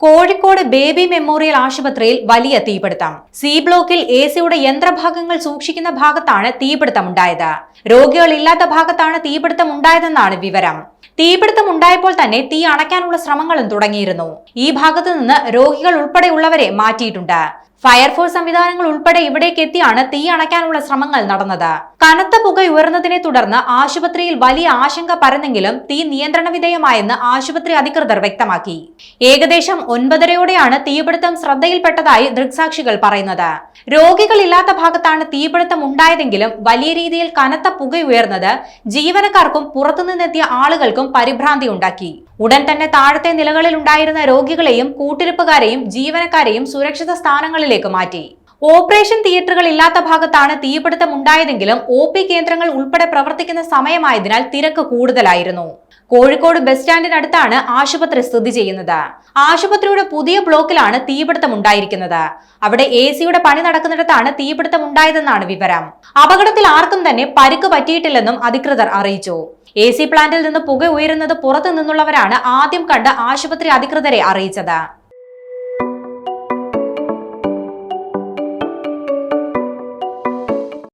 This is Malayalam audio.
കോഴിക്കോട് ബേബി മെമ്മോറിയൽ ആശുപത്രിയിൽ വലിയ തീപിടുത്തം. സി ബ്ലോക്കിൽ എസിയുടെ യന്ത്രഭാഗങ്ങൾ സൂക്ഷിക്കുന്ന ഭാഗത്താണ് തീപിടുത്തമുണ്ടായത്. രോഗികളില്ലാത്ത ഭാഗത്താണ് തീപിടുത്തമുണ്ടായതെന്നാണ് വിവരം. തീപിടുത്തമുണ്ടായപ്പോൾ തന്നെ തീ അണയ്ക്കാനുള്ള ശ്രമങ്ങളും തുടങ്ങിയിരുന്നു. ഈ ഭാഗത്തു നിന്ന് രോഗികൾ ഉൾപ്പെടെയുള്ളവരെ മാറ്റിയിട്ടുണ്ട്. ഫയർഫോഴ്സ് സംവിധാനങ്ങൾ ഉൾപ്പെടെ ഇവിടേക്ക് എത്തിയാണ് തീ അണയ്ക്കാനുള്ള ശ്രമങ്ങൾ നടന്നത്. കനത്ത പുക ഉയർന്നതിനെ തുടർന്ന് ആശുപത്രിയിൽ വലിയ ആശങ്ക പരന്നെങ്കിലും തീ നിയന്ത്രണ വിധേയമായെന്ന് ആശുപത്രി അധികൃതർ വ്യക്തമാക്കി. ഏകദേശം 9:30-യോടെയാണ് തീപിടുത്തം ശ്രദ്ധയിൽപ്പെട്ടതായി ദൃക്സാക്ഷികൾ പറയുന്നത്. രോഗികളില്ലാത്ത ഭാഗത്താണ് തീപിടുത്തം ഉണ്ടായതെങ്കിലും വലിയ രീതിയിൽ കനത്ത പുക ഉയർന്നത് ജീവനക്കാർക്കും പുറത്തുനിന്നെത്തിയ ആളുകൾക്കും പരിഭ്രാന്തി ഉണ്ടാക്കി. ഉടൻ തന്നെ താഴത്തെ നിലകളിൽ ഉണ്ടായിരുന്ന രോഗികളെയും കൂട്ടിരിപ്പുകാരെയും ജീവനക്കാരെയും സുരക്ഷിത സ്ഥാനങ്ങളിലേക്ക് മാറ്റി. ഓപ്പറേഷൻ തിയേറ്ററുകൾ ഇല്ലാത്ത ഭാഗത്താണ് തീപിടുത്തം ഉണ്ടായതെങ്കിലും OP കേന്ദ്രങ്ങൾ ഉൾപ്പെടെ പ്രവർത്തിക്കുന്ന സമയമായതിനാൽ തിരക്ക് കൂടുതലായിരുന്നു. കോഴിക്കോട് ബസ് സ്റ്റാൻഡിനടുത്താണ് ആശുപത്രി സ്ഥിതി ചെയ്യുന്നത്. ആശുപത്രിയുടെ പുതിയ ബ്ലോക്കിലാണ് തീപിടുത്തം ഉണ്ടായിരിക്കുന്നത്. അവിടെ എസിയുടെ പണി നടക്കുന്നിടത്താണ് തീപിടുത്തം ഉണ്ടായതെന്നാണ് വിവരം. അപകടത്തിൽ ആർക്കും തന്നെ പരിക്ക് പറ്റിയിട്ടില്ലെന്നും അധികൃതർ അറിയിച്ചു. AC പ്ലാന്റിൽ നിന്ന് പുക ഉയരുന്നത് പുറത്തു നിന്നുള്ളവരാണ് ആദ്യം കണ്ട് ആശുപത്രി അധികൃതരെ അറിയിച്ചത്.